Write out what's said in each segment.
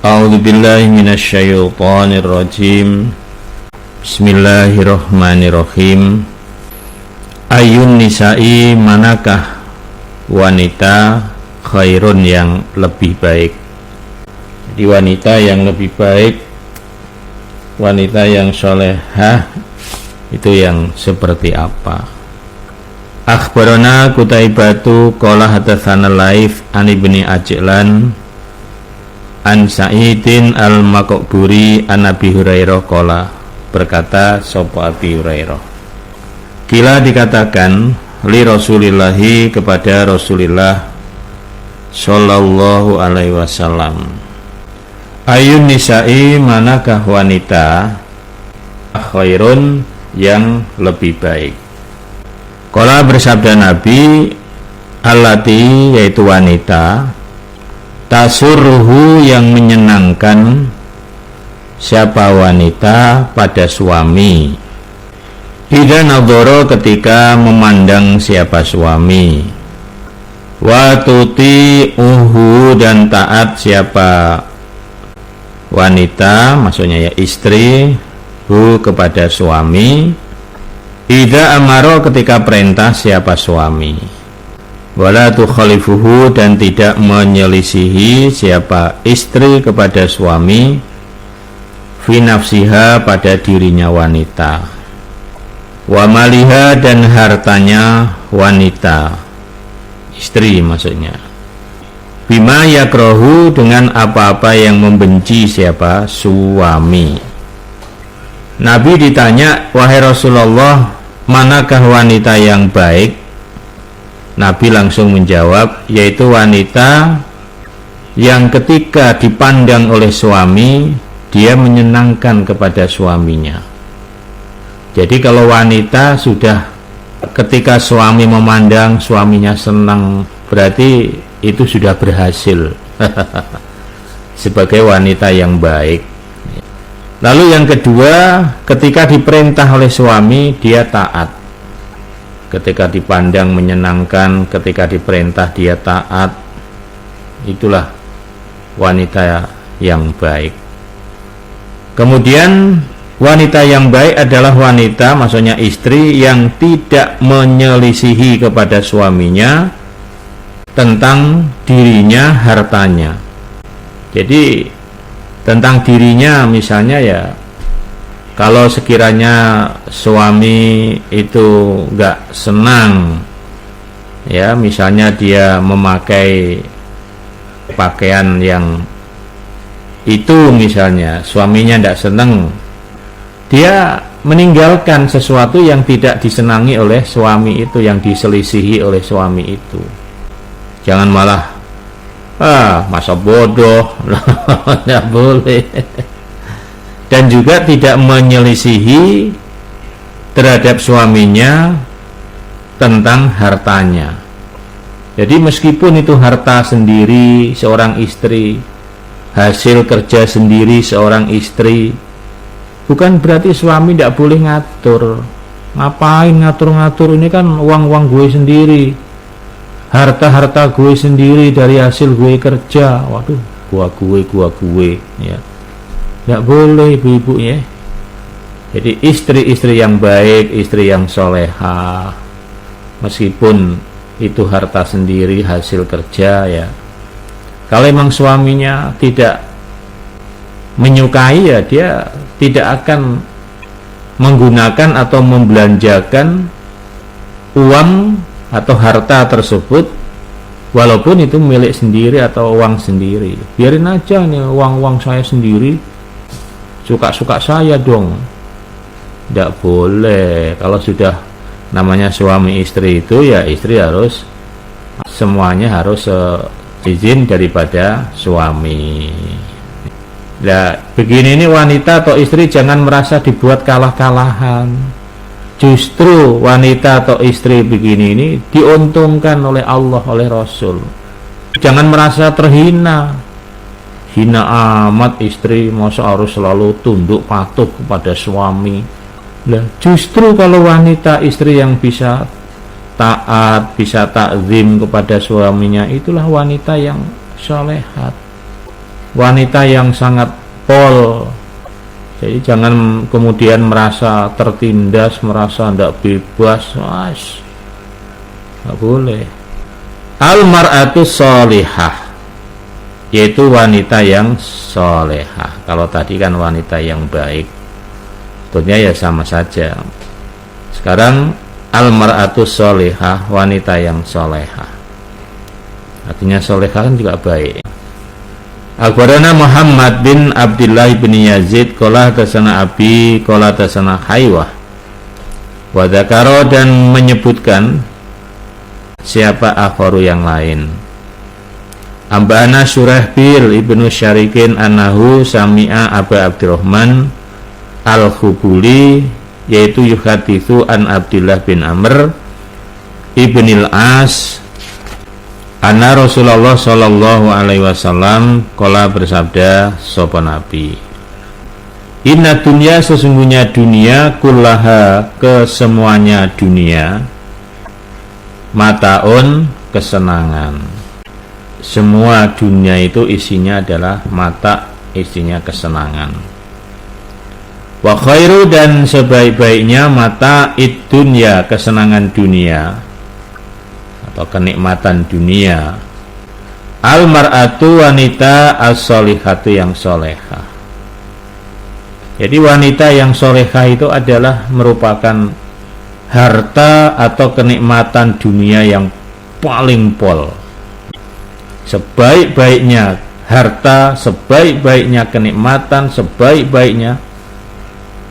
A'udzu billahi minasyaitonir rajim. Bismillahirrahmanirrahim. Ayun nisa'i, manakah wanita khairun yang lebih baik? Jadi wanita yang lebih baik, wanita yang solehah, itu yang seperti apa? Akhbarana Qutaibatu qala hadatsana Laif an Ibni Ajlan an Sa'idin al-Maqburi an Abi Hurairah qala, berkata sapa Abi Hurairah, kila dikatakan li Rasulillahi, kepada Rasulullah sallallahu alaihi wasallam, ayun nisa'i, manakah wanita khairun yang lebih baik? Qala, bersabda Nabi, allati, yaitu wanita, tasurruhu, yang menyenangkan siapa wanita pada suami, idza nadhara, ketika memandang siapa suami, wa tuti'uhu, dan taat siapa wanita, maksudnya ya istri, hu, kepada suami, idza amara, ketika perintah siapa suami, wala tukhalifuhu, dan tidak menyelisihi siapa istri kepada suami, fi nafsiha, pada dirinya wanita, wa maliha, dan hartanya wanita, istri maksudnya, bima yakrahu, dengan apa-apa yang membenci siapa suami. Nabi ditanya, wahai Rasulullah, manakah wanita yang baik? Nabi langsung menjawab, yaitu wanita yang ketika dipandang oleh suami, dia menyenangkan kepada suaminya. Jadi kalau wanita sudah ketika suami memandang, suaminya senang, berarti itu sudah berhasil sebagai wanita yang baik. Lalu yang kedua, ketika diperintah oleh suami, dia taat. Ketika dipandang menyenangkan, ketika diperintah dia taat, itulah wanita yang baik. Kemudian wanita yang baik adalah wanita, maksudnya istri, yang tidak menyelisihi kepada suaminya tentang dirinya, hartanya. Jadi tentang dirinya, misalnya ya, kalau sekiranya suami itu gak senang, ya misalnya dia memakai pakaian yang itu, misalnya suaminya gak senang, dia meninggalkan sesuatu yang tidak disenangi oleh suami itu, yang diselisihi oleh suami itu. Jangan malah masa bodoh, gak boleh. Dan juga tidak menyelisihi terhadap suaminya tentang hartanya. Jadi meskipun itu harta sendiri seorang istri, hasil kerja sendiri seorang istri, bukan berarti suami tidak boleh ngatur. Ngapain ngatur-ngatur, ini kan uang-uang gue sendiri, harta-harta gue sendiri dari hasil gue kerja. Waduh, gua gue ya. Tidak boleh ibu-ibu ya. Jadi istri-istri yang baik, istri yang soleha, meskipun itu harta sendiri, hasil kerja ya, kalau memang suaminya tidak menyukai, ya dia tidak akan menggunakan atau membelanjakan uang atau harta tersebut, walaupun itu milik sendiri atau uang sendiri. Biarin aja nih, uang-uang saya sendiri, suka-suka saya dong. Tidak boleh. Kalau sudah namanya suami istri itu, ya istri harus semuanya harus izin daripada suami. Nah, begini ini wanita atau istri jangan merasa dibuat kalah-kalahan. Justru wanita atau istri begini ini diuntungkan oleh Allah, oleh Rasul. Jangan merasa terhina. Hina amat istri, masa harus selalu tunduk patuh kepada suami. Nah, justru kalau wanita istri yang bisa taat, bisa takzim kepada suaminya, itulah wanita yang solehat. wanita yang sangat pol. Jadi jangan kemudian merasa tertindas, merasa tidak bebas. Nggak boleh. Al-mar'atu sholihah, yaitu wanita yang solehah. Kalau tadi kan wanita yang baik, sebetulnya ya sama saja. Sekarang al-mar'atu sholihah, wanita yang solehah, artinya solehah kan juga baik. Akhbarana Muhammad bin Abdullah bin Yazid qala tasana Abi qala tasana Haywah wa dzakara, dan menyebutkan siapa akharu yang lain. Ambana Surahbil ibnu Syarikin annahu sami'a Aba Abdurrahman al-Khubuli, yaitu yuhaditsu an Abdullah bin Amr ibnil As anna Rasulullah sallallahu alaihi wasallam qala, bersabda sapa Nabi, inna dunya, sesungguhnya dunia, kullaha, kesemuanya dunia, mataun, kesenangan. Semua dunia itu isinya adalah mata, isinya kesenangan. Wa khairu, dan sebaik-baiknya mata dunya, kesenangan dunia atau kenikmatan dunia, al-mar'atu, wanita, as-sholihatu, yang solehah. Jadi wanita yang solehah itu adalah merupakan harta atau kenikmatan dunia yang paling pol. Sebaik-baiknya harta, sebaik-baiknya kenikmatan, sebaik-baiknya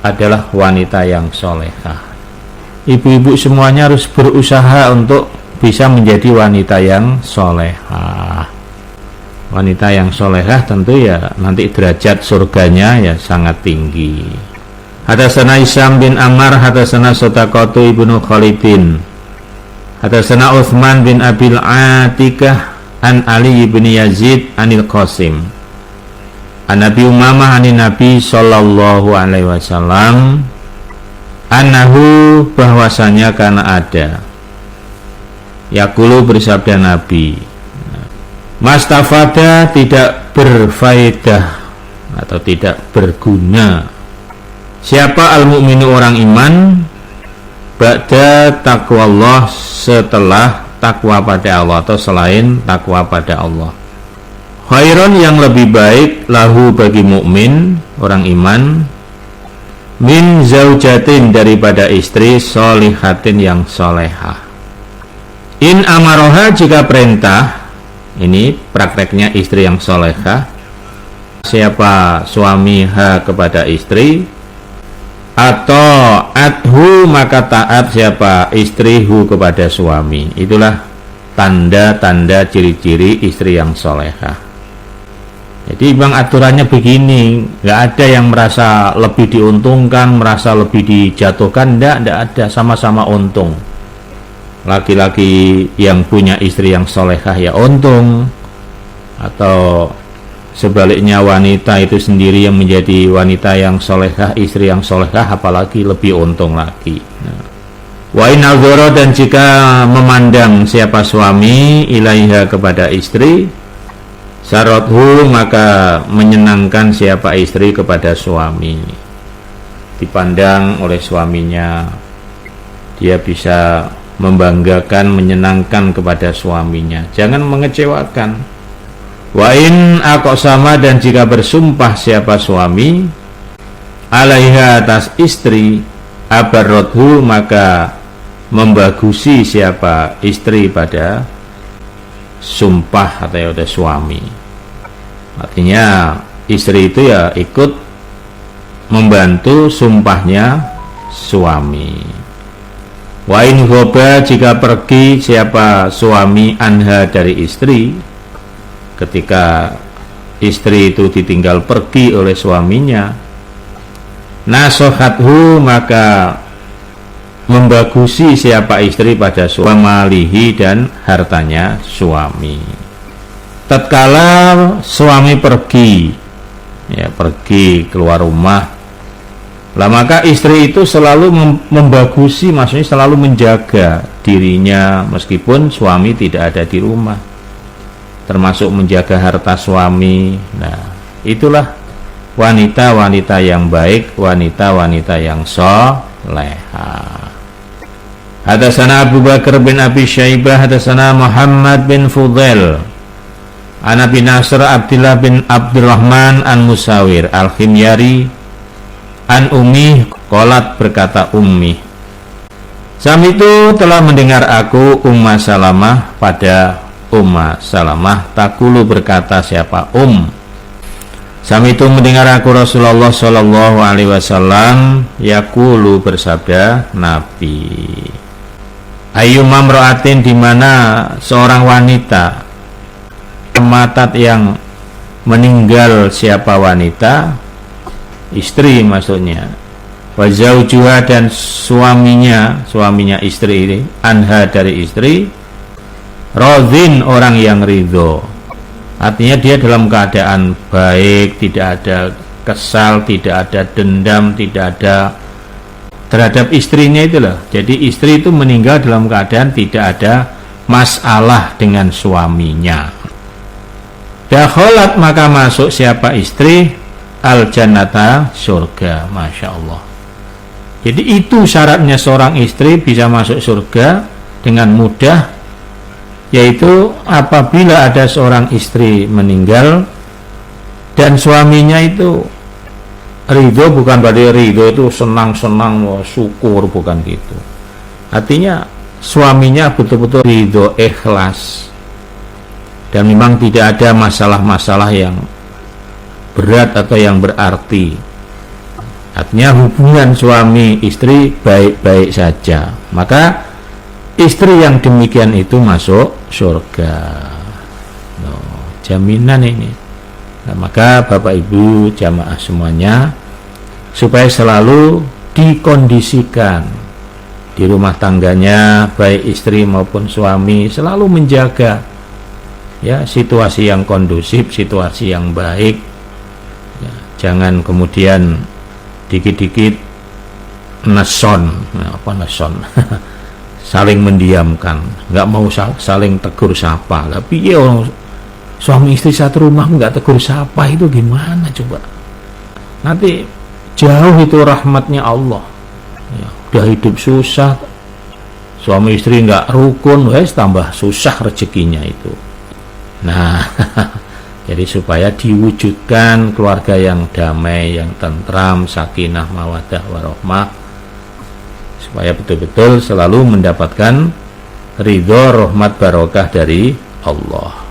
adalah wanita yang solehah. Ibu-ibu semuanya harus berusaha untuk bisa menjadi wanita yang solehah. Wanita yang solehah tentu ya nanti derajat surganya ya sangat tinggi. Hadatsana Isyam bin Ammar, hadatsana Sotaqatu ibnu Khalidin, hadatsana Utsman bin Abil Atikah an Ali bin Yazid anil Qasim an Nabi Umamah anin Nabi sallallahu alaihi wasallam annahu, bahwasanya karena ada, yaqulu, bersabda Nabi, mastafada, tidak berfaedah atau tidak berguna siapa al-mu'minu, orang iman, ba'da taqwallah, setelah takwa pada Allah atau selain takwa pada Allah, khairon, yang lebih baik, lahu, bagi mukmin, orang iman, min zaujatin, daripada istri, solihatin, yang solehah. In amaroha, jika perintah, ini prakteknya istri yang solehah, siapa suami ha kepada istri, atau adhu, maka taat siapa istri hu kepada suami. Itulah tanda-tanda ciri-ciri istri yang solehah. Jadi bang, aturannya begini, nggak ada yang merasa lebih diuntungkan, merasa lebih dijatuhkan, nggak ada, sama-sama untung. Laki-laki yang punya istri yang solehah ya untung, atau sebaliknya wanita itu sendiri yang menjadi wanita yang solehah, istri yang solehah, apalagi lebih untung lagi. Wa in nazara, dan jika memandang siapa suami ilaiha kepada istri, syarathu, maka menyenangkan siapa istri kepada suami, dipandang oleh suaminya, dia bisa membanggakan, menyenangkan kepada suaminya, jangan mengecewakan. Wa in aqsama, dan jika bersumpah siapa suami alaiha, atas istri, abarrathu, maka membagusi siapa istri pada sumpah atau ada suami. Artinya istri itu ya ikut membantu sumpahnya suami. Wa in ghoba, jika pergi siapa suami anha, dari istri, ketika istri itu ditinggal pergi oleh suaminya, nasohathu, maka membagusi siapa istri pada suami, malihi, dan hartanya suami. Tatkala suami pergi, ya pergi keluar rumah, lah maka istri itu selalu membagusi, maksudnya selalu menjaga dirinya meskipun suami tidak ada di rumah. termasuk menjaga harta suami. Nah, itulah wanita-wanita yang baik, wanita-wanita yang solehah. Hadatsana Abu Bakar bin Abi Syaibah, hadatsana Muhammad bin Fudail, an Abi Nasr Abdullah bin Abdurrahman an Musawir al-Khimyari an Ummi qalat, berkata Ummi, Samitu telah mendengar aku Umma Salamah pada Umma Salamah takulu, berkata siapa Samitu mendengar aku Rasulullah sallallahu alaihi wasallam yaqulu, bersabda Nabi, ayyuma imra'atin, di mana seorang wanita matat yang meninggal, siapa wanita, istri maksudnya, wa zaujuha, dan suaminya istri ini, anha dari istri, radhin, orang yang ridho, artinya dia dalam keadaan baik, tidak ada kesal, tidak ada dendam, tidak ada terhadap istrinya itulah. Jadi istri itu meninggal dalam keadaan tidak ada masalah dengan suaminya. Dakhalat, maka masuk siapa istri, al-jannata, surga. Masya Allah. Jadi itu syaratnya seorang istri bisa masuk surga dengan mudah, yaitu apabila ada seorang istri meninggal dan suaminya itu ridho, bukan berarti ridho itu senang-senang syukur, bukan gitu. Artinya suaminya betul-betul ridho, ikhlas, dan memang tidak ada masalah-masalah yang berat atau yang berarti. Artinya hubungan suami istri baik-baik saja, maka istri yang demikian itu masuk surga. Jaminan ini. Nah, maka Bapak Ibu jamaah semuanya, supaya selalu dikondisikan di rumah tangganya, baik istri maupun suami, selalu menjaga ya situasi yang kondusif, situasi yang baik ya, jangan kemudian dikit-dikit neson. Nah, apa neson? Saling mendiamkan, nggak mau saling tegur sapa. Tapi ya orang suami istri satu rumah nggak tegur sapa, itu gimana coba? Nanti jauh itu rahmatnya Allah ya, udah hidup susah, suami istri nggak rukun, wes tambah susah rezekinya itu. Nah jadi supaya diwujudkan keluarga yang damai, yang tentram, sakinah, mawaddah, warahmah, supaya betul-betul selalu mendapatkan ridho, rahmat, barokah dari Allah.